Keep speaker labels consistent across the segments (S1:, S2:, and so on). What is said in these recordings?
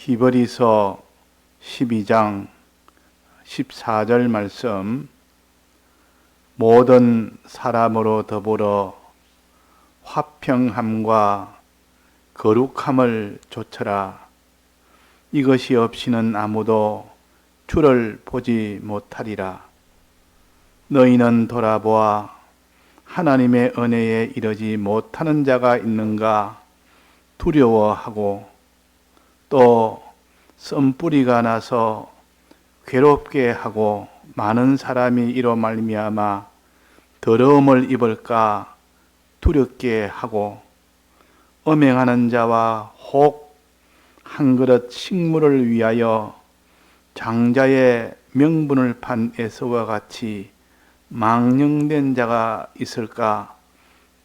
S1: 히브리서 12장 14절 말씀, 모든 사람으로 더불어 화평함과 거룩함을 좇으라. 이것이 없이는 아무도 주를 보지 못하리라. 너희는 돌아보아 하나님의 은혜에 이르지 못하는 자가 있는가 두려워하고, 또 쓴뿌리가 나서 괴롭게 하고 많은 사람이 이로 말미암아 더러움을 입을까 두렵게 하고, 엄행하는 자와 혹 한 그릇 식물을 위하여 장자의 명분을 판 에서와 같이 망령된 자가 있을까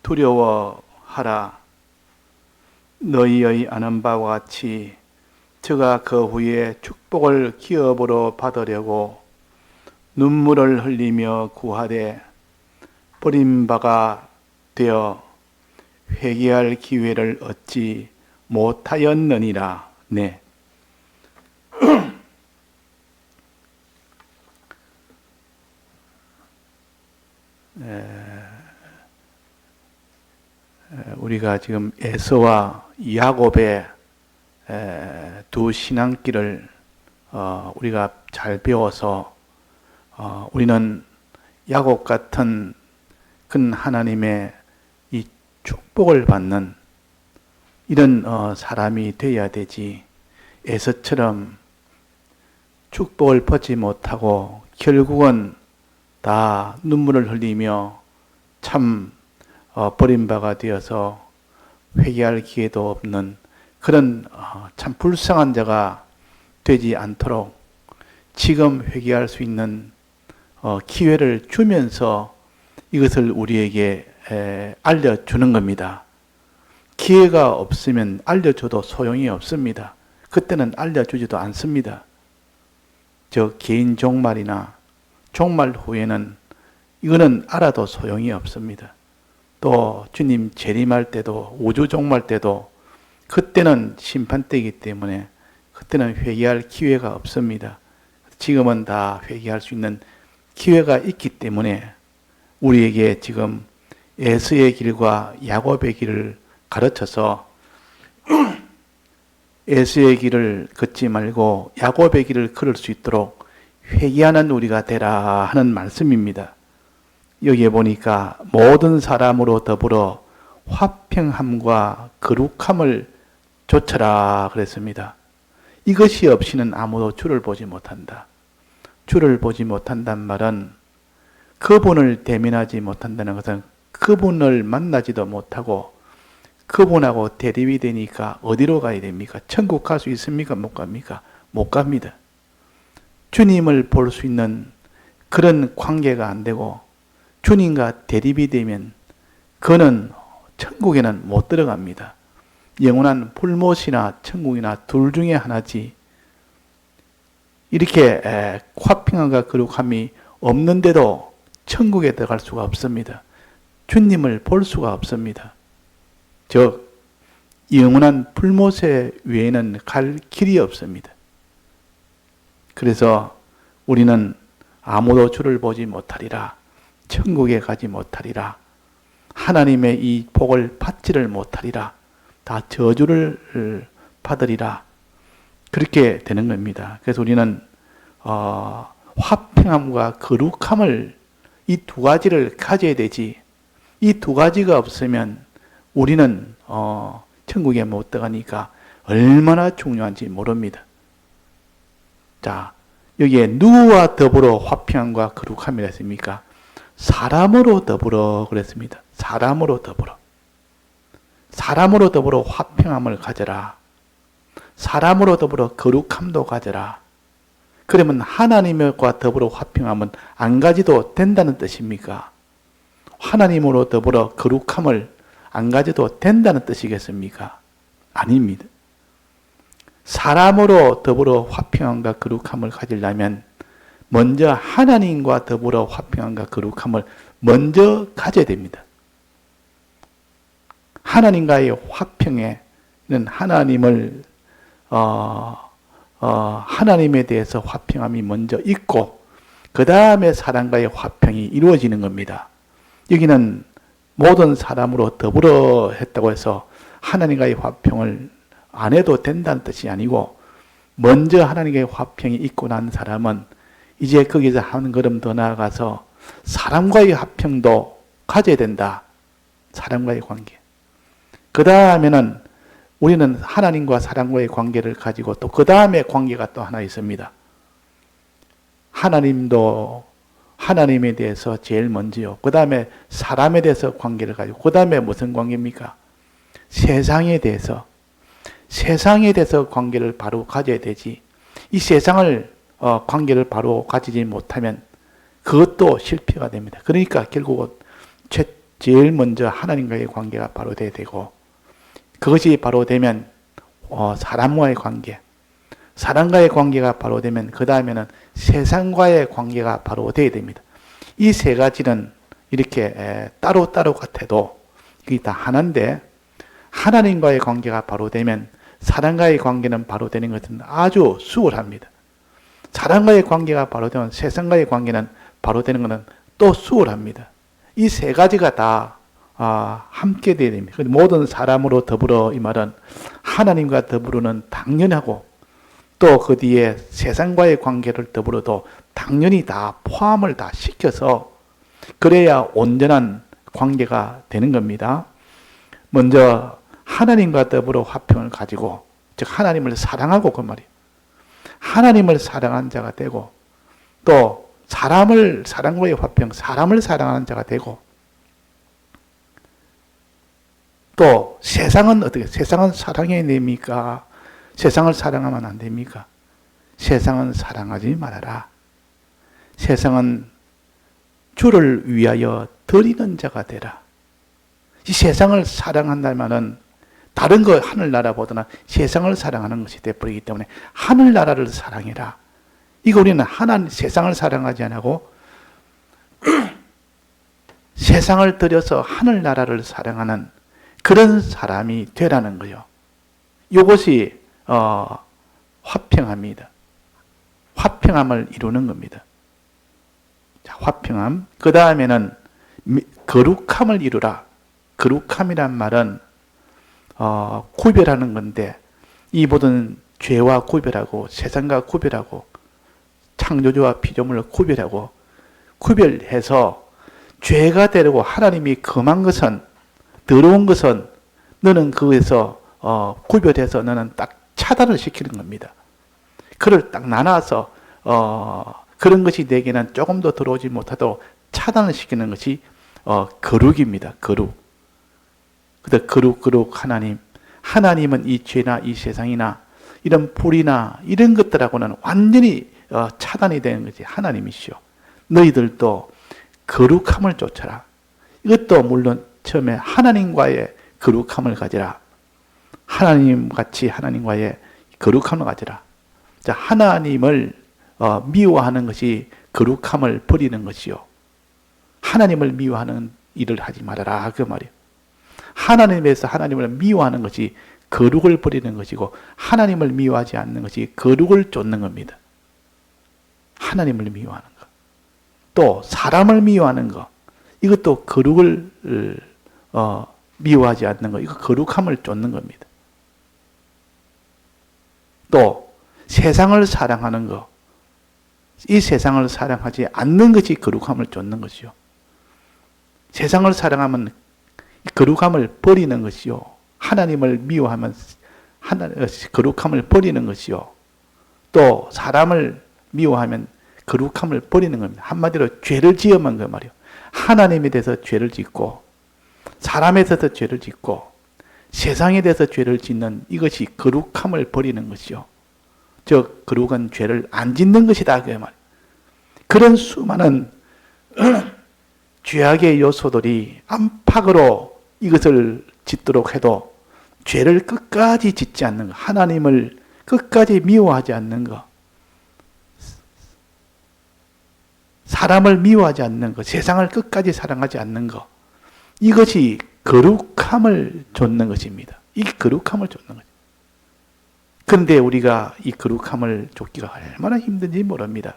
S1: 두려워하라. 너희의 아는 바와 같이 저가 그 후에 축복을 기업으로 받으려고 눈물을 흘리며 구하되 버림바가 되어 회개할 기회를 얻지 못하였느니라. 네. 우리가 지금 에서와 야곱의 두 신앙길을 우리가 잘 배워서 우리는 야곱 같은 큰 하나님의 이 축복을 받는 이런 사람이 되어야 되지, 에서처럼 축복을 받지 못하고 결국은 다 눈물을 흘리며 참 버림바가 되어서 회개할 기회도 없는 그런 참 불쌍한 자가 되지 않도록 지금 회개할 수 있는 기회를 주면서 이것을 우리에게 알려주는 겁니다. 기회가 없으면 알려줘도 소용이 없습니다. 그때는 알려주지도 않습니다. 저 개인 종말이나 종말 후에는 이거는 알아도 소용이 없습니다. 또 주님 재림할 때도, 우주 종말 때도 그때는 심판 때이기 때문에 그때는 회개할 기회가 없습니다. 지금은 다 회개할 수 있는 기회가 있기 때문에 우리에게 지금 에서의 길과 야곱의 길을 가르쳐서 에서의 길을 걷지 말고 야곱의 길을 걸을 수 있도록 회개하는 우리가 되라 하는 말씀입니다. 여기에 보니까 모든 사람으로 더불어 화평함과 거룩함을 좇으라 그랬습니다. 이것이 없이는 아무도 주를 보지 못한다. 주를 보지 못한다는 말은 그분을 대면하지 못한다는 것은 그분을 만나지도 못하고 그분하고 대립이 되니까 어디로 가야 됩니까? 천국 갈 수 있습니까? 못 갑니까? 못 갑니다. 주님을 볼 수 있는 그런 관계가 안 되고 주님과 대립이 되면 그는 천국에는 못 들어갑니다. 영원한 불못이나 천국이나 둘 중에 하나지, 이렇게 화평함과 거룩함이 없는데도 천국에 들어갈 수가 없습니다. 주님을 볼 수가 없습니다. 즉 영원한 불못에 외에는 갈 길이 없습니다. 그래서 우리는 아무도 주를 보지 못하리라, 천국에 가지 못하리라, 하나님의 이 복을 받지를 못하리라, 다 저주를 받으리라, 그렇게 되는 겁니다. 그래서 우리는 화평함과 거룩함을, 이 두 가지를 가져야 되지, 이 두 가지가 없으면 우리는 천국에 못 들어가니까 얼마나 중요한지 모릅니다. 자, 여기에 누구와 더불어 화평함과 거룩함이라 했습니까? 사람으로 더불어 그랬습니다. 사람으로 더불어. 사람으로 더불어 화평함을 가져라. 사람으로 더불어 거룩함도 가져라. 그러면 하나님과 더불어 화평함은 안 가지도 된다는 뜻입니까? 하나님으로 더불어 거룩함을 안 가져도 된다는 뜻이겠습니까? 아닙니다. 사람으로 더불어 화평함과 거룩함을 가지려면 먼저 하나님과 더불어 화평함과 거룩함을 먼저 가져야 됩니다. 하나님과의 화평에는 하나님을 하나님에 대해서 화평함이 먼저 있고 그 다음에 사람과의 화평이 이루어지는 겁니다. 여기는 모든 사람으로 더불어 했다고 해서 하나님과의 화평을 안 해도 된다는 뜻이 아니고 먼저 하나님과의 화평이 있고 난 사람은 이제 거기서 한 걸음 더 나아가서 사람과의 화평도 가져야 된다. 사람과의 관계. 그 다음에는 우리는 하나님과 사람과의 관계를 가지고 또 그 다음에 관계가 또 하나 있습니다. 하나님도 하나님에 대해서 제일 먼저요. 그 다음에 사람에 대해서 관계를 가지고 그 다음에 무슨 관계입니까? 세상에 대해서 관계를 바로 가져야 되지. 이 세상을 관계를 바로 가지지 못하면 그것도 실패가 됩니다. 그러니까 결국은 제일 먼저 하나님과의 관계가 바로 돼야 되고 그것이 바로 되면 사람과의 관계, 사람과의 관계가 바로 되면 그 다음에는 세상과의 관계가 바로 돼야 됩니다. 이 세 가지는 이렇게 따로따로 같아도 이게 다 하나인데 하나님과의 관계가 바로 되면 사람과의 관계는 바로 되는 것은 아주 수월합니다. 사람과의 관계가 바로 되면 세상과의 관계는 바로 되는 것은 또 수월합니다. 이 세 가지가 다 함께 되어야 됩니다. 모든 사람으로 더불어 이 말은 하나님과 더불어는 당연하고 또 그 뒤에 세상과의 관계를 더불어도 당연히 다 포함을 다 시켜서 그래야 온전한 관계가 되는 겁니다. 먼저 하나님과 더불어 화평을 가지고 즉 하나님을 사랑하고 그 말이에요. 하나님을 사랑한 자가 되고 또 사람과의 화평, 사람을 사랑하는 자가 되고 또 세상은 어떻게? 세상은 사랑해야 됩니까? 세상을 사랑하면 안 됩니까? 세상은 사랑하지 말아라. 세상은 주를 위하여 드리는 자가 되라. 이 세상을 사랑한다면은 다른 거 하늘나라보다는 세상을 사랑하는 것이 되어버리기 때문에 하늘나라를 사랑해라. 이거 우리는 세상을 사랑하지 않고 세상을 들여서 하늘나라를 사랑하는 그런 사람이 되라는 거예요. 이것이 화평함입니다. 화평함을 이루는 겁니다. 자, 화평함. 그 다음에는 거룩함을 이루라. 거룩함이란 말은 구별하는 건데 이 모든 죄와 구별하고 세상과 구별하고 창조주와 피조물을 구별해서 죄가 되려고 하나님이 금한 것은 더러운 것은 너는 그에서 구별해서 너는 딱 차단을 시키는 겁니다. 그를 딱 나눠서 그런 것이 내게는 조금 더 들어오지 못하도록 차단을 시키는 것이 거룩입니다. 거룩. 그래서 거룩 하나님은 이 죄나 이 세상이나 이런 불이나 이런 것들하고는 완전히 차단이 되는 것이 하나님이시오. 너희들도 거룩함을 쫓아라. 이것도 물론 처음에 하나님과의 거룩함을 가지라. 하나님같이 하나님과의 거룩함을 가지라. 자, 하나님을 미워하는 것이 거룩함을 버리는 것이요. 하나님을 미워하는 일을 하지 말아라. 그 말이에요. 하나님에서 하나님을 미워하는 것이 거룩을 버리는 것이고 하나님을 미워하지 않는 것이 거룩을 쫓는 겁니다. 하나님을 미워하는 것. 또 사람을 미워하는 것. 이것도 거룩을 미워하지 않는 것. 이거 거룩함을 쫓는 겁니다. 또 세상을 사랑하는 것. 이 세상을 사랑하지 않는 것이 거룩함을 쫓는 것이요. 세상을 사랑하면 거룩함을 버리는 것이요. 하나님을 미워하면 거룩함을 버리는 것이요. 또 사람을 미워하면 거룩함을 버리는 겁니다. 한마디로 죄를 지으면 그 말이요. 하나님에 대해서 죄를 짓고 사람에 대해서 죄를 짓고 세상에 대해서 죄를 짓는 이것이 거룩함을 버리는 것이요. 즉 거룩은 죄를 안 짓는 것이다 그 말. 그런 수많은 죄악의 요소들이 안팎으로 이것을 짓도록 해도 죄를 끝까지 짓지 않는 것, 하나님을 끝까지 미워하지 않는 것, 사람을 미워하지 않는 것, 세상을 끝까지 사랑하지 않는 것, 이것이 거룩함을 좇는 것입니다. 이 거룩함을 좇는 것. 그런데 우리가 이 거룩함을 쫓기가 얼마나 힘든지 모릅니다.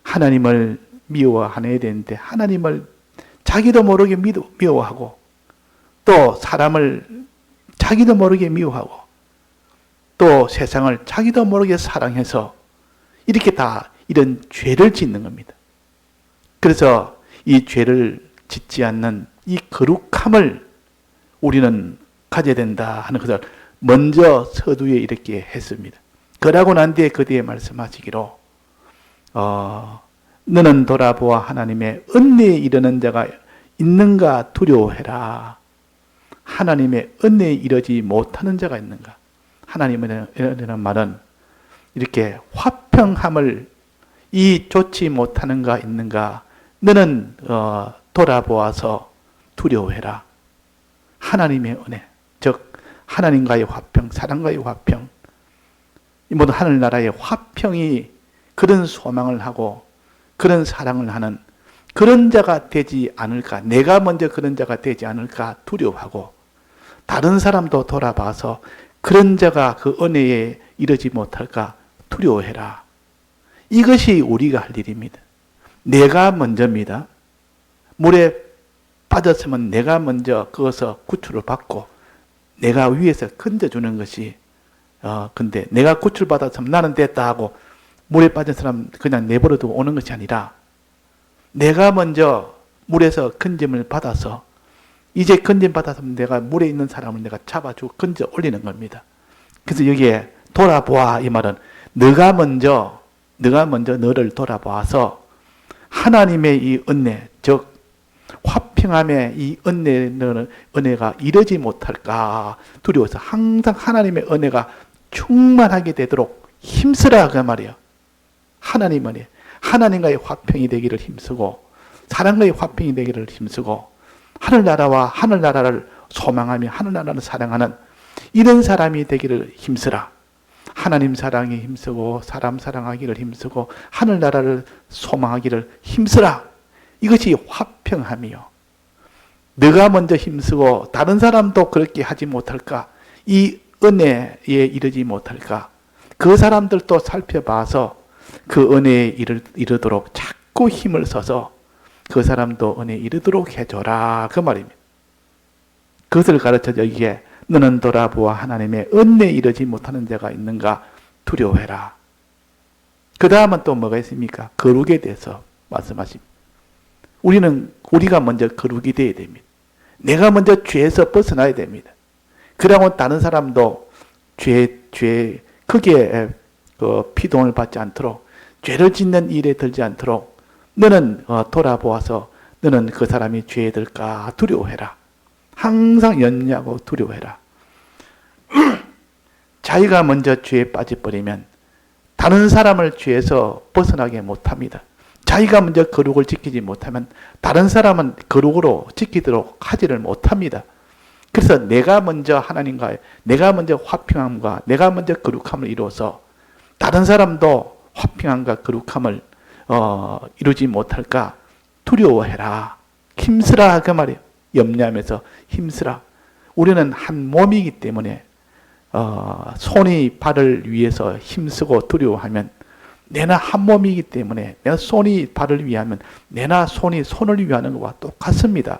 S1: 하나님을 미워해야 되는데 하나님을 자기도 모르게 미워하고 또 사람을 자기도 모르게 미워하고 또 세상을 자기도 모르게 사랑해서 이렇게 다 이런 죄를 짓는 겁니다. 그래서 이 죄를 짓지 않는 이 거룩함을 우리는 가져야 된다 하는 것을 먼저 서두에 이렇게 했습니다. 그러고 난 뒤에 그 뒤에 말씀하시기로 너는 돌아보아 하나님의 은혜에 이르는 자가 있는가 두려워해라. 하나님의 은혜에 이르지 못하는 자가 있는가. 하나님의 은혜라는 말은 이렇게 화평함을 이 좋지 못하는가 있는가 너는 돌아보아서 두려워해라. 하나님의 은혜, 즉 하나님과의 화평, 사랑과의 화평, 이 모든 하늘나라의 화평이 그런 소망을 하고 그런 사랑을 하는 그런 자가 되지 않을까, 내가 먼저 그런 자가 되지 않을까 두려워하고 다른 사람도 돌아봐서 그런 자가 그 은혜에 이르지 못할까 두려워해라. 이것이 우리가 할 일입니다. 내가 먼저입니다. 물에 빠졌으면 내가 먼저 그것을 구출을 받고 내가 위에서 건져주는 것이 근데 내가 구출받았으면 나는 됐다 하고 물에 빠진 사람 그냥 내버려두고 오는 것이 아니라 내가 먼저 물에서 건짐을 받아서 이제 건짐 받았으면 내가 물에 있는 사람을 내가 잡아주고 건져 올리는 겁니다. 그래서 여기에 돌아보아 이 말은 너가 먼저 너를 돌아보아서 하나님의 이 은혜, 즉 화평함의 이 은혜가 이르지 못할까 두려워서 항상 하나님의 은혜가 충만하게 되도록 힘쓰라 그 말이에요. 하나님 은혜, 하나님과의 화평이 되기를 힘쓰고 사랑과의 화평이 되기를 힘쓰고 하늘나라와 하늘나라를 소망하며 하늘나라를 사랑하는 이런 사람이 되기를 힘쓰라. 하나님 사랑에 힘쓰고 사람 사랑하기를 힘쓰고 하늘나라를 소망하기를 힘쓰라. 이것이 화평함이요. 너가 먼저 힘쓰고 다른 사람도 그렇게 하지 못할까? 이 은혜에 이르지 못할까? 그 사람들도 살펴봐서 그 은혜에 이르도록 자꾸 힘을 써서 그 사람도 은혜에 이르도록 해줘라. 그 말입니다. 그것을 가르쳐 여기에 너는 돌아보아 하나님의 은혜에 이르지 못하는 자가 있는가 두려워해라. 그 다음은 또 뭐가 있습니까? 거룩에 대해서 말씀하십니다. 우리가 먼저 거룩이 되어야 됩니다. 내가 먼저 죄에서 벗어나야 됩니다. 그러고 다른 사람도 크게 피동을 받지 않도록 죄를 짓는 일에 들지 않도록 너는 돌아보아서 너는 그 사람이 죄에 들까 두려워해라. 항상 염려하고 두려워해라. 자기가 먼저 죄에 빠져버리면 다른 사람을 죄에서 벗어나게 못합니다. 자기가 먼저 거룩을 지키지 못하면 다른 사람은 거룩으로 지키도록 하지를 못합니다. 그래서 내가 먼저 하나님과 내가 먼저 화평함과 내가 먼저 거룩함을 이루어서 다른 사람도 화평함과 거룩함을 이루지 못할까 두려워해라. 힘쓰라 그 말이에요. 염려하면서 힘쓰라. 우리는 한 몸이기 때문에 손이 발을 위해서 힘쓰고 두려워하면 내나 한 몸이기 때문에 내가 손이 발을 위하면 내나 손이 손을 위하는 것과 똑같습니다.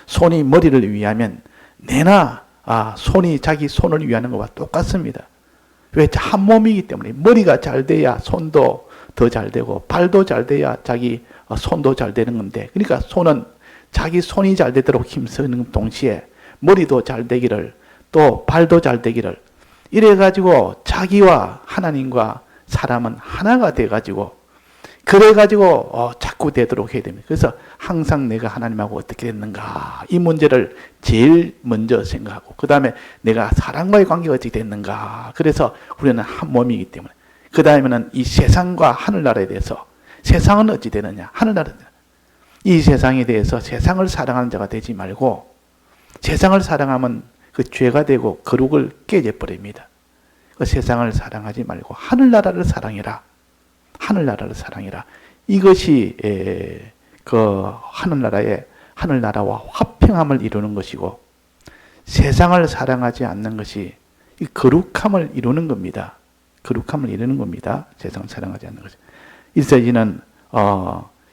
S1: 손이 머리를 위하면 내나 손이 자기 손을 위하는 것과 똑같습니다. 왜? 한 몸이기 때문에 머리가 잘 돼야 손도 더 잘 되고 발도 잘 돼야 자기 손도 잘 되는 건데, 그러니까 손은 자기 손이 잘 되도록 힘쓰는 동시에 머리도 잘 되기를 또 발도 잘 되기를 이래가지고 자기와 하나님과 사람은 하나가 돼가지고 그래가지고 자꾸 되도록 해야 됩니다. 그래서 항상 내가 하나님하고 어떻게 됐는가 이 문제를 제일 먼저 생각하고 그 다음에 내가 사람과의 관계가 어떻게 됐는가. 그래서 우리는 한 몸이기 때문에 그 다음에는 이 세상과 하늘나라에 대해서 세상은 어찌 되느냐 하늘나라는 이 세상에 대해서 세상을 사랑하는 자가 되지 말고 세상을 사랑하면 그 죄가 되고 거룩을 깨져버립니다. 그 세상을 사랑하지 말고 하늘나라를 사랑해라. 하늘나라를 사랑해라. 이것이 그 하늘나라와 화평함을 이루는 것이고 세상을 사랑하지 않는 것이 이 거룩함을 이루는 겁니다. 거룩함을 이루는 겁니다. 세상을 사랑하지 않는 거죠. 이제는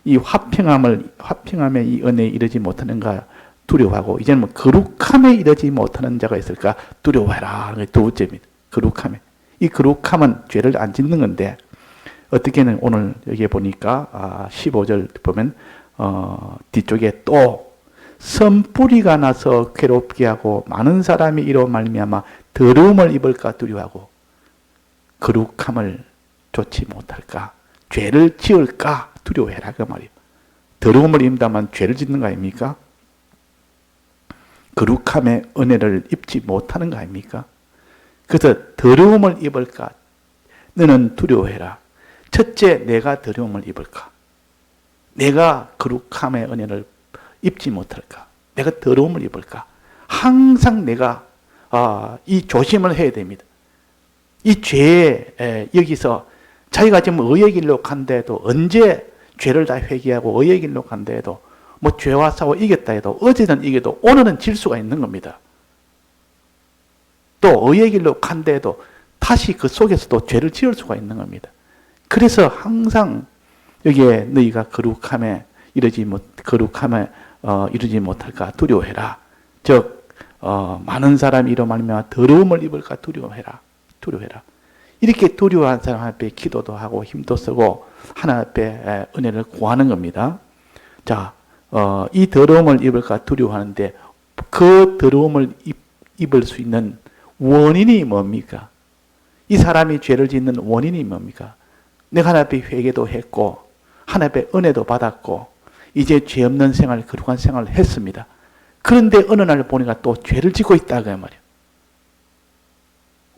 S1: 이 화평함의 이 은혜에 이르지 못하는가 두려워하고, 이제는 뭐 거룩함에 이르지 못하는 자가 있을까 두려워해라. 두 번째입니다. 거룩함에. 이 거룩함은 죄를 안 짓는 건데, 어떻게는 오늘 여기에 보니까 15절 보면 뒤쪽에 또 선뿌리가 나서 괴롭게 하고 많은 사람이 이로 말미암아 더러움을 입을까 두려워하고 거룩함을 좋지 못할까, 죄를 지을까 두려워해라 그 말이에요. 더러움을 입는다면 죄를 짓는 거 아닙니까? 거룩함의 은혜를 입지 못하는 거 아닙니까? 그래서 더러움을 입을까 너는 두려워해라. 첫째, 내가 더러움을 입을까? 내가 거룩함의 은혜를 입지 못할까? 내가 더러움을 입을까? 항상 내가 이 조심을 해야 됩니다. 이 죄에 여기서 자기가 지금 의의 길로 간다해도, 언제 죄를 다 회개하고 의의 길로 간다해도, 뭐 죄와 싸워 이겼다 해도, 어제는 이겨도 오늘은 질 수가 있는 겁니다. 또 의의 길로 간다해도 다시 그 속에서도 죄를 지을 수가 있는 겁니다. 그래서 항상 여기에 너희가 거룩함에 이르지 못할까 두려워해라. 즉 많은 사람이 이로 말미암아 더러움을 입을까 두려워해라. 이렇게 두려워한 사람 앞에 기도도 하고 힘도 쓰고 하나님 앞에 은혜를 구하는 겁니다. 자, 이 더러움을 입을까 두려워하는데, 그 더러움을 입을 수 있는 원인이 뭡니까? 이 사람이 죄를 짓는 원인이 뭡니까? 내가 하나님 앞에 회개도 했고 하나님 앞에 은혜도 받았고 이제 죄 없는 생활, 거룩한 생활을 했습니다. 그런데 어느 날 보니까 또 죄를 짓고 있다 그 말이에요.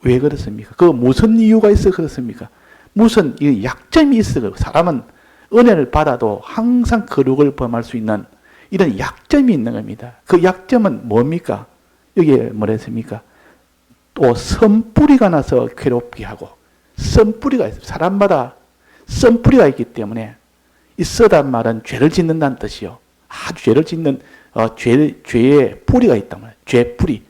S1: 왜 그렇습니까? 그 무슨 이유가 있어 그렇습니까? 무슨 약점이 있어. 사람은 은혜를 받아도 항상 거룩을 범할 수 있는 이런 약점이 있는 겁니다. 그 약점은 뭡니까? 여기에 뭐라 했습니까? 또 선뿌리가 나서 괴롭게 하고, 선뿌리가 있어요. 사람마다 선뿌리가 있기 때문에, 이 쓰단 말은 죄를 짓는다는 뜻이요. 아주 죄를 짓는 죄의 뿌리가 있단 말이에요. 죄 뿌리.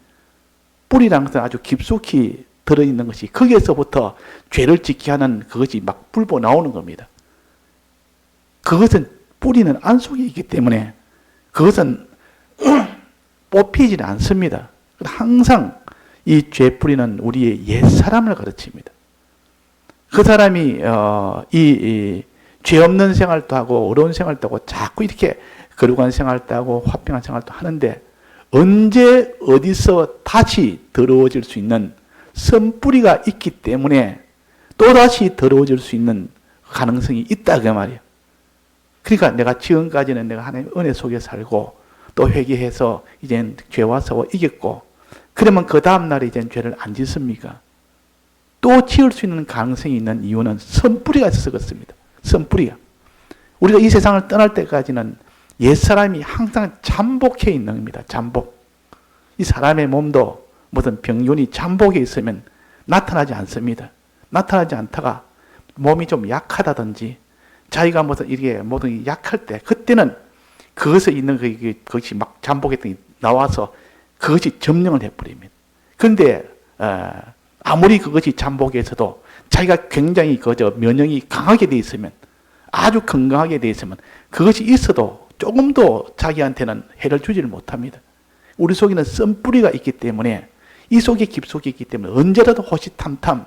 S1: 뿌리라는 것은 아주 깊숙이 들어있는 것이, 거기에서부터 죄를 짓게 하는 그것이 막 불고 나오는 겁니다. 그것은 뿌리는 안 속에 있기 때문에 그것은 뽑히지는 않습니다. 항상 이 죄 뿌리는 우리의 옛사람을 가르칩니다. 그 사람이 죄 없는 생활도 하고 어려운 생활도 하고 자꾸 이렇게 거룩한 생활도 하고 화평한 생활도 하는데, 언제 어디서 다시 더러워질 수 있는 선뿌리가 있기 때문에 또다시 더러워질 수 있는 가능성이 있다 그 말이에요. 그러니까 내가 지금까지는 내가 하나님의 은혜 속에 살고 또 회개해서 이젠 죄와 싸워 이겼고, 그러면 그 다음날에 이젠 죄를 안 짓습니까? 또 지을 수 있는 가능성이 있는 이유는 선뿌리가 있어서 그렇습니다. 선뿌리가. 우리가 이 세상을 떠날 때까지는 옛사람이 항상 잠복해 있는 겁니다. 잠복. 이 사람의 몸도 무슨 병균이 잠복해 있으면 나타나지 않습니다. 나타나지 않다가 몸이 좀 약하다든지 자기가 무슨 이렇게 모든 약할 때, 그때는 그것에 있는 그것이 막 잠복했던 게 나와서 그것이 점령을 해버립니다. 그런데 아무리 그것이 잠복해서도 자기가 굉장히 면역이 강하게 돼 있으면, 아주 건강하게 돼 있으면 그것이 있어도 조금도 자기한테는 해를 주지를 못합니다. 우리 속에는 썬뿌리가 있기 때문에, 이 속에 깊숙이 있기 때문에 언제라도 호시탐탐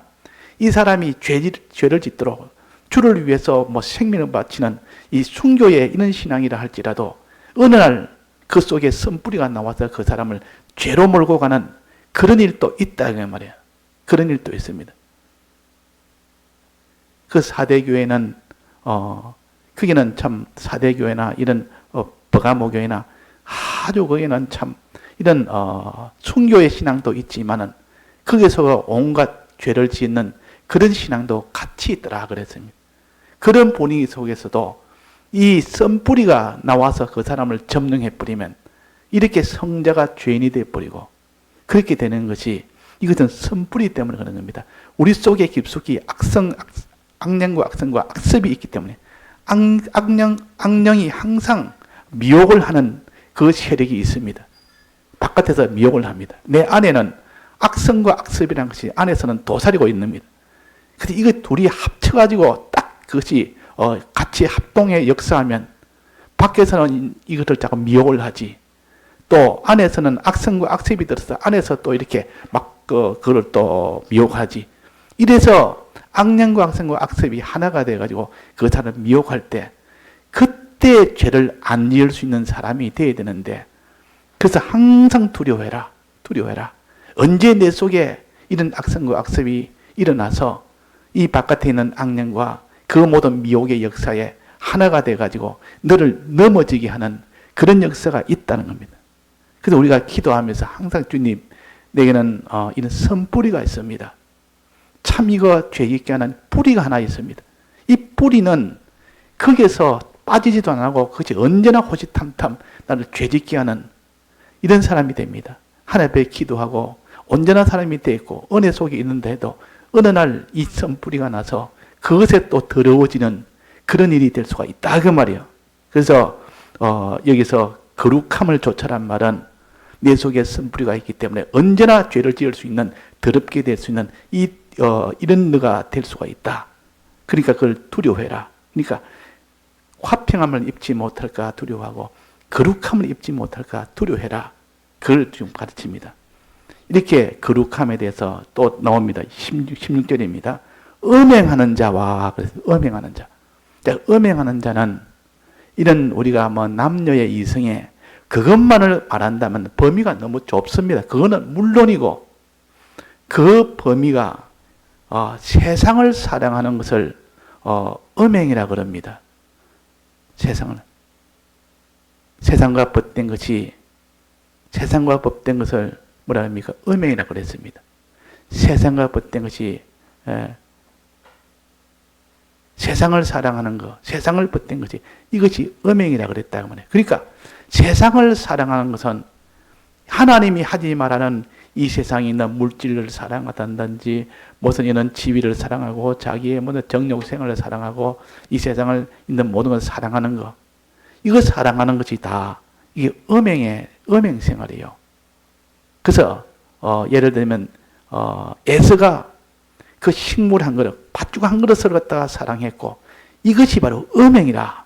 S1: 이 사람이 죄를 짓도록 주를 위해서 생명을 바치는 이 순교의 이런 신앙이라 할지라도 어느 날 그 속에 썬뿌리가 나와서 그 사람을 죄로 몰고 가는 그런 일도 있다 그 말이에요. 그런 일도 있습니다. 그 사대교회는 거기는 참 사대교회나 이런 버가모교회나 아주 거기는 참 이런 순교의 신앙도 있지만은 거기서 온갖 죄를 짓는 그런 신앙도 같이 있더라 그랬습니다. 그런 분위기 속에서도 이 썬뿌리가 나와서 그 사람을 점령해버리면 이렇게 성자가 죄인이 돼버리고, 그렇게 되는 것이, 이것은 썬뿌리 때문에 그런 겁니다. 우리 속에 깊숙이 악령과 악성과 악습이 있기 때문에 악령이 항상 미혹을 하는 그 세력이 있습니다. 바깥에서 미혹을 합니다. 내 안에는 악성과 악습이라는 것이 안에서는 도사리고 있는 겁니다. 근데 이거 둘이 합쳐가지고 딱 그것이 같이 합동해 역사하면 밖에서는 이것을 자꾸 미혹을 하지. 또 안에서는 악성과 악습이 들어서 안에서 또 이렇게 막 그걸 또 미혹하지. 이래서 악령과 악성과 악습이 하나가 돼가지고 그 사람을 미혹할 때 그때 죄를 안 지을 수 있는 사람이 돼야 되는데, 그래서 항상 두려워해라. 두려워해라. 언제 내 속에 이런 악성과 악습이 일어나서 이 바깥에 있는 악령과 그 모든 미혹의 역사에 하나가 돼가지고 너를 넘어지게 하는 그런 역사가 있다는 겁니다. 그래서 우리가 기도하면서 항상 주님, 내게는 이런 선뿌리가 있습니다. 참 이거 죄 있게 하는 뿌리가 하나 있습니다. 이 뿌리는 거기에서 빠지지도 않고 그것이 언제나 호시탐탐 나를 죄짓게 하는 이런 사람이 됩니다. 하나님 앞에 기도하고 언제나 사람이 되어 있고 은혜 속에 있는데도 어느 날 이 선뿌리가 나서 그것에 또 더러워지는 그런 일이 될 수가 있다 그 말이에요. 그래서 여기서 거룩함을 좇아란 말은 내 속에 선뿌리가 있기 때문에 언제나 죄를 지을 수 있는, 더럽게 될 수 있는 이런 너가 될 수가 있다. 그러니까 그걸 두려워해라. 그러니까 화평함을 입지 못할까 두려워하고 거룩함을 입지 못할까 두려워해라. 그걸 좀 가르칩니다. 이렇게 거룩함에 대해서 또 나옵니다. 16절입니다. 음행하는 자와, 그래서 음행하는 자. 자, 음행하는 자는 이런 우리가 뭐 남녀의 이성에 그것만을 말한다면 범위가 너무 좁습니다. 그거는 물론이고 그 범위가 세상을 사랑하는 것을 음행이라 그럽니다. 세상과 법된 것이, 세상과 법된 것을 뭐라 합니까? 음행이라 그랬습니다. 세상과 법된 것이 세상을 사랑하는 것, 세상을 벗된 것이, 이것이 음행이라 그랬다고 말해요. 그러니까 세상을 사랑하는 것은 하나님이 하지 말라는 이 세상에 있는 물질을 사랑하든지 무슨 이런 지위를 사랑하고 자기의 모든 정욕생활을 사랑하고 이 세상을 있는 모든 것을 사랑하는 것, 이거 사랑하는 것이 다 이게 음행생활이에요. 그래서 예를 들면 에서가 그 식물 한 그릇, 팥죽 한 그릇을 갖다가 사랑했고 이것이 바로 음행이라.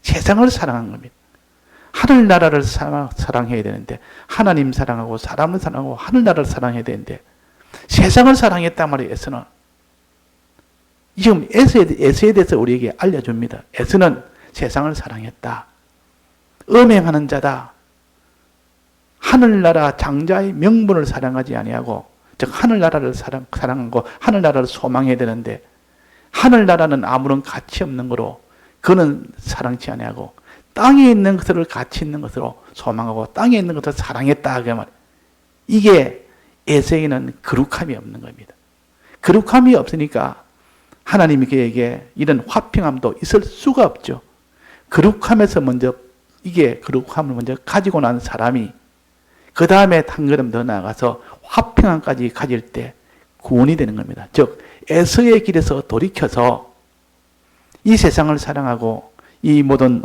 S1: 세상을 사랑한 겁니다. 하늘나라를 사랑해야 되는데, 하나님 사랑하고 사람을 사랑하고 하늘나라를 사랑해야 되는데 세상을 사랑했단 말이에요. 에서는 지금 에서에 대해서 우리에게 알려줍니다. 에서는 세상을 사랑했다. 음행하는 자다. 하늘나라 장자의 명분을 사랑하지 아니하고, 즉 하늘나라를 사랑하고 하늘나라를 소망해야 되는데 하늘나라는 아무런 가치 없는 거로 그는 사랑치 아니하고 땅에 있는 것을 가치 있는 것으로 소망하고 땅에 있는 것을 사랑했다 그 말. 이게 에서에는 거룩함이 없는 겁니다. 거룩함이 없으니까 하나님이 그에게 이런 화평함도 있을 수가 없죠. 거룩함에서 먼저, 이게 거룩함을 먼저 가지고 난 사람이 그 다음에 한 걸음 더 나아가서 화평함까지 가질 때 구원이 되는 겁니다. 즉 에서의 길에서 돌이켜서 이 세상을 사랑하고 이 모든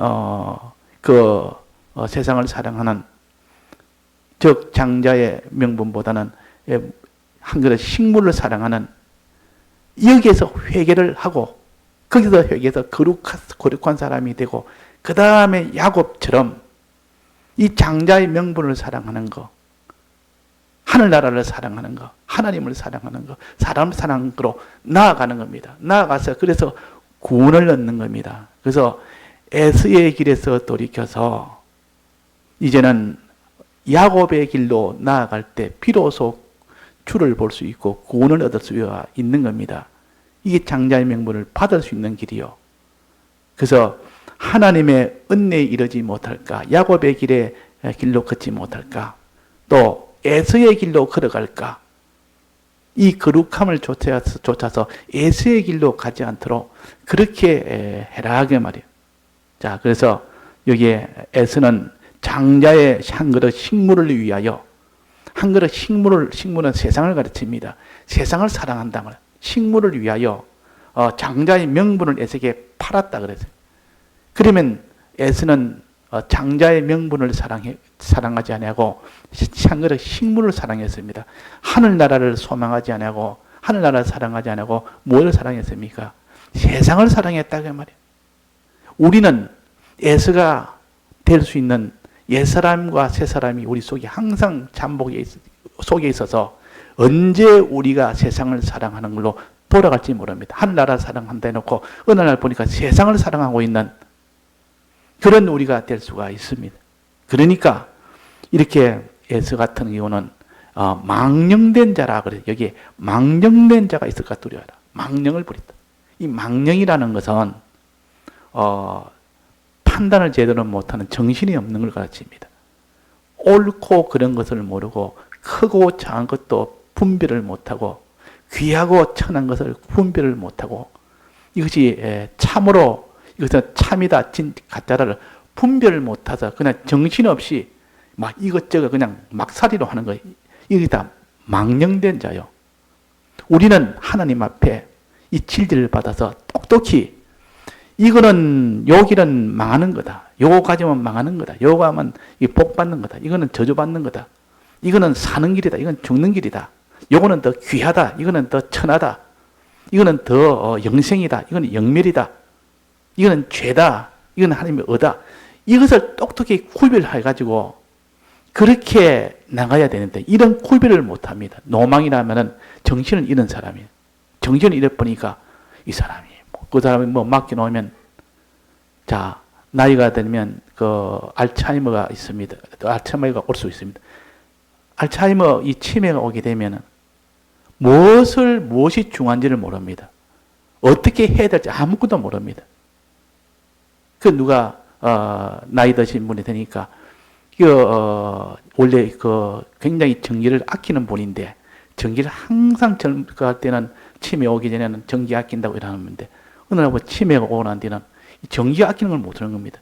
S1: 세상을 사랑하는, 즉 장자의 명분보다는 한 그릇 식물을 사랑하는, 여기에서 회개를 하고 거기서 회개해서 거룩한 사람이 되고 그 다음에 야곱처럼 이 장자의 명분을 사랑하는 거, 하늘나라를 사랑하는 거, 하나님을 사랑하는 거, 사람을 사랑하는 거로 나아가는 겁니다. 나아가서 그래서 구원을 얻는 겁니다. 그래서 에서의 길에서 돌이켜서 이제는 야곱의 길로 나아갈 때 비로소 주를 볼 수 있고 구원을 얻을 수 있는 겁니다. 이게 장자의 명분을 받을 수 있는 길이요. 그래서 하나님의 은혜에 이르지 못할까? 야곱의 길로 걷지 못할까? 또 에서의 길로 걸어갈까? 이 거룩함을 쫓아서 에서의 길로 가지 않도록 그렇게 해라 그 말이에요. 자, 그래서 여기에 에서는 장자의 한 그릇 식물을 위하여, 한 그릇 식물은 세상을 가르칩니다. 세상을 사랑한다면 식물을 위하여 장자의 명분을 에서에게 팔았다 그랬어요. 그러면 에서는 장자의 명분을 사랑하지 아니하고 향그릇 식물을 사랑했습니다. 하늘나라를 소망하지 아니하고 하늘나라를 사랑하지 아니하고 뭘 사랑했습니까? 세상을 사랑했다고 말이에요. 우리는 에서가 될 수 있는 옛사람과 새사람이 우리 속에 항상 속에 있어서 언제 우리가 세상을 사랑하는 걸로 돌아갈지 모릅니다. 하늘나라 사랑한다 해놓고 어느 날 보니까 세상을 사랑하고 있는 그런 우리가 될 수가 있습니다. 그러니까 이렇게 에서 같은 경우는 망령된 자라 그래요. 여기에 망령된 자가 있을까 두려워라. 망령을 부린다. 이 망령이라는 것은 판단을 제대로 못하는 정신이 없는 걸 가르칩니다. 옳고 그런 것을 모르고 크고 작은 것도 분별을 못하고 귀하고 천한 것을 분별을 못하고 이것이 참으로 이것은 참이다 가짜를 분별을 못해서 그냥 정신없이 막 이것저것 그냥 막살이로 하는 거예요. 이게 다 망령된 자요. 우리는 하나님 앞에 이 진리를 받아서 똑똑히 이거는 요길은 망하는 거다. 요거 가지면 망하는 거다. 요거 하면 복 받는 거다. 이거는 저주 받는 거다. 이거는 사는 길이다. 이건 죽는 길이다. 요거는 더 귀하다. 이거는 더 천하다. 이거는 더 영생이다. 이거는 영멸이다. 이거는 죄다. 이거는 하나님의 의다. 이것을 똑똑히 구별해가지고 그렇게 나가야 되는데 이런 구별을 못합니다. 노망이라면 정신을 잃은 사람이에요. 정신을 잃어버리니까 이 사람이 그 사람이 맡겨놓으면 자 나이가 들면 그 알츠하이머가 있습니다. 알츠하이머가 올 수 있습니다. 알츠하이머 이 치매가 오게 되면은 무엇이 중요한지를 모릅니다. 어떻게 해야 될지 아무것도 모릅니다. 그 누가 나이 드신 분이 되니까 원래 굉장히 전기를 아끼는 분인데 전기를 항상 젊을 때는 치매 오기 전에는 전기 아낀다고 이러는데 어느 날 치매가 오고 난 뒤는 전기 아끼는 걸 못하는 겁니다.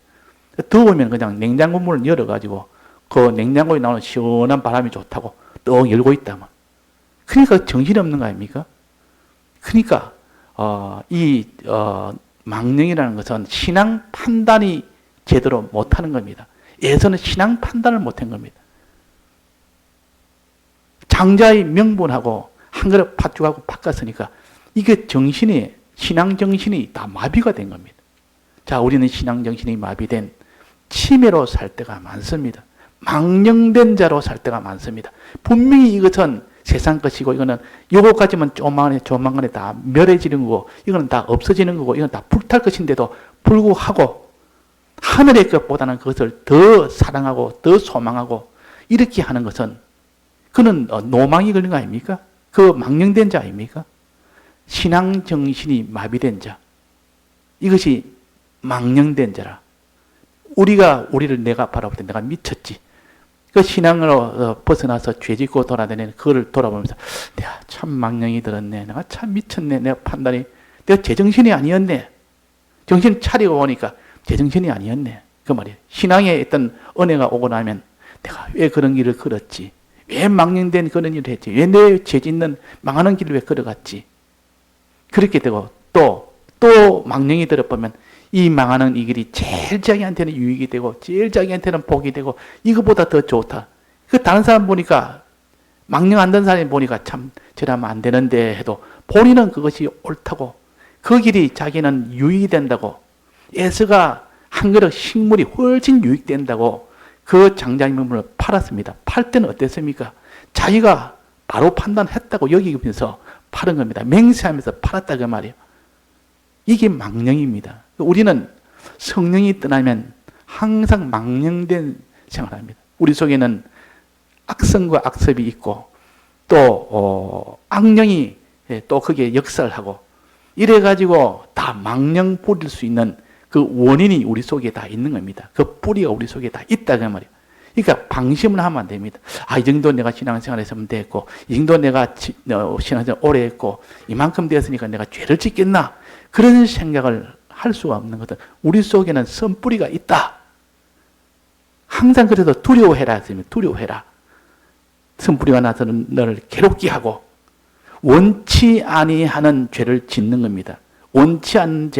S1: 더우면 그냥 냉장고 문을 열어가지고 그 냉장고에 나오는 시원한 바람이 좋다고 떡 열고 있다만. 그러니까 정신이 없는 거 아닙니까? 그러니까 망령이라는 것은 신앙 판단이 제대로 못하는 겁니다. 예서는 신앙 판단을 못한 겁니다. 장자의 명분하고 한 그릇 팥죽하고 바꿨으니까 이게 신앙 정신이 다 마비가 된 겁니다. 자, 우리는 신앙 정신이 마비된 치매로 살 때가 많습니다. 망령된 자로 살 때가 많습니다. 분명히 이것은 세상 것이고 이거는 요거까지만 조만간에 다 멸해지는 거고 이거는 다 없어지는 거고 이건 다 불탈 것인데도 불구하고 하늘의 것보다는 그것을 더 사랑하고 더 소망하고 이렇게 하는 것은 그는 노망이 걸린 거 아닙니까? 그 망령된 자 아닙니까? 신앙 정신이 마비된 자. 이것이 망령된 자라. 우리를 내가 바라볼 때 내가 미쳤지. 그 신앙으로 벗어나서 죄짓고 돌아다니는 그거를 돌아보면서 내가 참 망령이 들었네. 내가 참 미쳤네. 내가 판단이 내가 제정신이 아니었네. 정신 차리고 보니까 제정신이 아니었네. 그 말이에요. 신앙에 있던 은혜가 오고 나면 내가 왜 그런 길을 걸었지? 왜 망령된 그런 일을 했지? 왜 내 죄짓는 망하는 길을 왜 걸어갔지? 그렇게 되고 또 망령이 들어보면 이 망하는 이 길이 제일 자기한테는 유익이 되고 제일 자기한테는 복이 되고 이거보다 더 좋다. 그 다른 사람 보니까 망령 안 된 사람이 보니까 참 저러면 안 되는데 해도 본인은 그것이 옳다고 그 길이 자기는 유익이 된다고 에서가 한 그릇 식물이 훨씬 유익된다고 그 장자의 명분을 팔았습니다. 팔 때는 어땠습니까? 자기가 바로 판단했다고 여기면서 팔은 겁니다. 맹세하면서 팔았다 그 말이에요. 이게 망령입니다. 우리는 성령이 떠나면 항상 망령된 생활을 합니다. 우리 속에는 악성과 악습이 있고 또 악령이 또 거기에 역사를 하고 이래가지고 다 망령 부릴 수 있는 그 원인이 우리 속에 다 있는 겁니다. 그 뿌리가 우리 속에 다 있다 그 말이에요. 그러니까 방심을 하면 안 됩니다. 이 정도 내가 신앙생활 했으면 됐고 이 정도 내가 신앙생활 오래 했고 이만큼 되었으니까 내가 죄를 짓겠나 그런 생각을 할 수가 없는 것은 우리 속에는 선뿌리가 있다. 항상 그래도 두려워해라 했으면 두려워해라. 선뿌리가 나서 너를 괴롭게 하고 원치 아니하는 죄를 짓는 겁니다. 원치 않는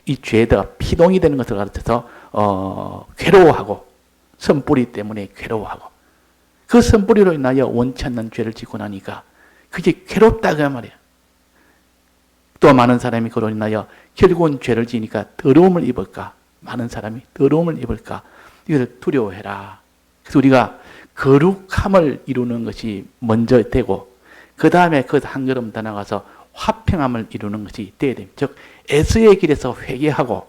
S1: 이 죄가 피동이 되는 것을 가르쳐서 괴로워하고 선뿌리 때문에 괴로워하고 그 선뿌리로 인하여 원치 않는 죄를 짓고 나니까 그게 괴롭다 그 말이야. 또 많은 사람이 그로 인하여 결국은 죄를 지니까 더러움을 입을까? 많은 사람이 더러움을 입을까? 이것을 두려워해라. 그래서 우리가 거룩함을 이루는 것이 먼저 되고 그 다음에 그 한 걸음 더 나가서 화평함을 이루는 것이 되어야 됩니다. 즉 에스의 길에서 회개하고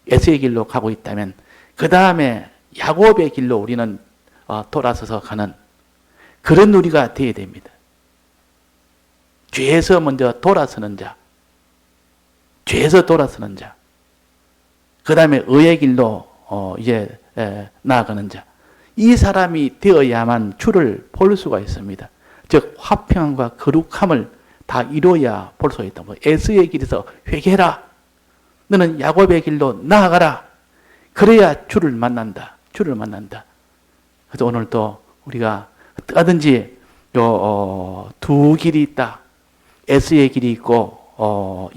S1: 에스의 길로 가고 있다면 그 다음에 야곱의 길로 우리는 돌아서서 가는 그런 우리가 되어야 됩니다. 죄에서 먼저 돌아서는 자, 죄에서 돌아서는 자, 그 다음에 의의 길로 이제 나아가는 자, 이 사람이 되어야만 주를 볼 수가 있습니다. 즉 화평함과 거룩함을 다 이루어야 볼 수가 있다. 에스의 길에서 회개해라. 너는 야곱의 길로 나아가라. 그래야 주를 만난다. 주를 만난다. 그래서 오늘도 우리가 어떠든지 두 길이 있다. 에스의 길이 있고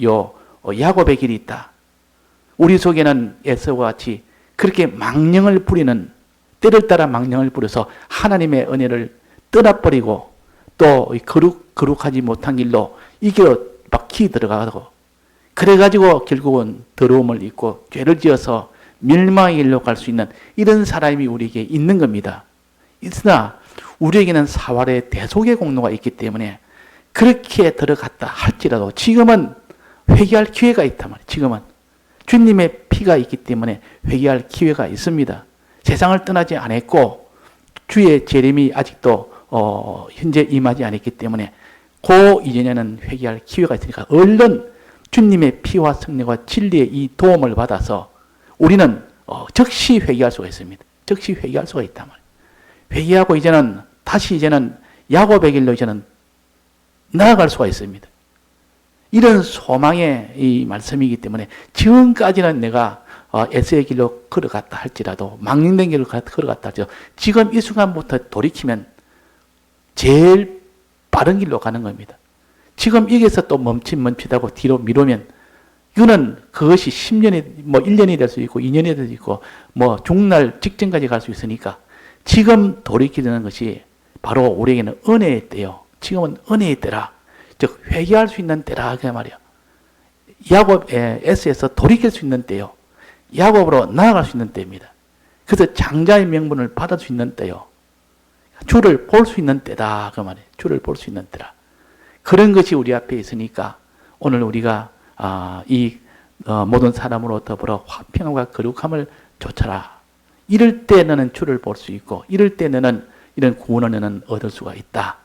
S1: 야곱의 길이 있다. 우리 속에는 에스와 같이 그렇게 망령을 부리는 때를 따라 망령을 부려서 하나님의 은혜를 떠나버리고 또 거룩하지 못한 길로 이 길로 막히 들어가고 그래가지고 결국은 더러움을 입고 죄를 지어서 멸망의 길로 갈 수 있는 이런 사람이 우리에게 있는 겁니다. 있으나 우리에게는 사활의 대속의 공로가 있기 때문에 그렇게 들어갔다 할지라도 지금은 회개할 기회가 있단 말이에요. 지금은 주님의 피가 있기 때문에 회개할 기회가 있습니다. 세상을 떠나지 않았고 주의 재림이 아직도 현재 임하지 않았기 때문에 그 이전에는 회개할 기회가 있으니까 얼른 주님의 피와 성령과 진리의 이 도움을 받아서 우리는 즉시 회개할 수가 있습니다. 즉시 회개할 수가 있단 말이에요. 회개하고 이제는 야곱의 길로 이제는 나아갈 수가 있습니다. 이런 소망의 이 말씀이기 때문에 지금까지는 내가 에스의 길로 걸어갔다 할지라도 망령된 길로 걸어갔다 할지라도 지금 이 순간부터 돌이키면 제일 빠른 길로 가는 겁니다. 지금 여기서 또 멈칫하고 뒤로 미루면 이거는 그것이 10년이 1년이 될 수 있고 2년이 될 수 있고 죽날 직전까지 갈 수 있으니까 지금 돌이키는 것이 바로 우리에게는 은혜의 때요. 지금은 은혜의 때라. 즉 회개할 수 있는 때라 그 말이야. 야곱의 에스에서 돌이킬 수 있는 때요. 야곱으로 나아갈 수 있는 때입니다. 그래서 장자의 명분을 받을 수 있는 때요. 주를 볼 수 있는 때다 그 말이에요. 주를 볼 수 있는 때라. 그런 것이 우리 앞에 있으니까 오늘 우리가 이 모든 사람으로 더불어 화평함과 거룩함을 좇아라. 이럴 때 너는 주를 볼 수 있고 이럴 때 너는 이런 구원을 너는 얻을 수가 있다.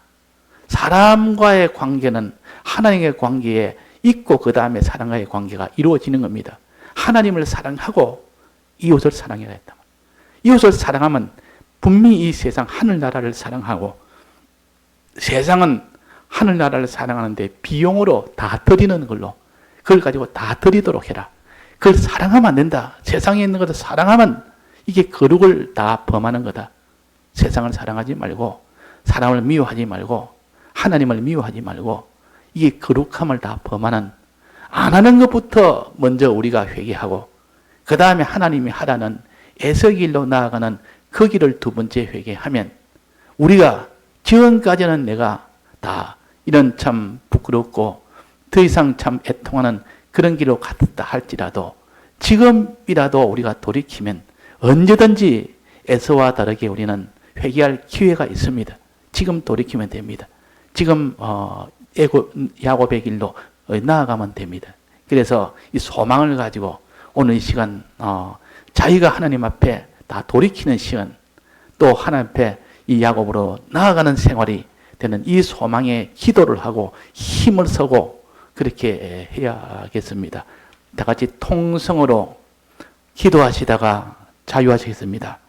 S1: 사람과의 관계는 하나님의 관계에 있고 그 다음에 사람과의 관계가 이루어지는 겁니다. 하나님을 사랑하고 이웃을 사랑해야 했다. 이웃을 사랑하면 분명히 이 세상 하늘나라를 사랑하고 세상은 하늘나라를 사랑하는데 비용으로 다 드리는 걸로 그걸 가지고 다 드리도록 해라. 그걸 사랑하면 안 된다. 세상에 있는 것을 사랑하면 이게 거룩을 다 범하는 거다. 세상을 사랑하지 말고 사람을 미워하지 말고 하나님을 미워하지 말고 이게 거룩함을 다 범하는 안 하는 것부터 먼저 우리가 회개하고 그 다음에 하나님이 하라는 에서의 길로 나아가는 그 길을 두 번째 회개하면 우리가 지금까지는 내가 다 이런 참 부끄럽고 더 이상 참 애통하는 그런 길로 갔다 할지라도 지금이라도 우리가 돌이키면 언제든지 에서와 다르게 우리는 회개할 기회가 있습니다. 지금 돌이키면 됩니다. 지금 야곱의 길로 나아가면 됩니다. 그래서 이 소망을 가지고 오늘 이 시간 자기가 하나님 앞에 다 돌이키는 시간 또 하나님 앞에 이 야곱으로 나아가는 생활이 되는 이 소망에 기도를 하고 힘을 쓰고 그렇게 해야겠습니다. 다 같이 통성으로 기도하시다가 자유하시겠습니다.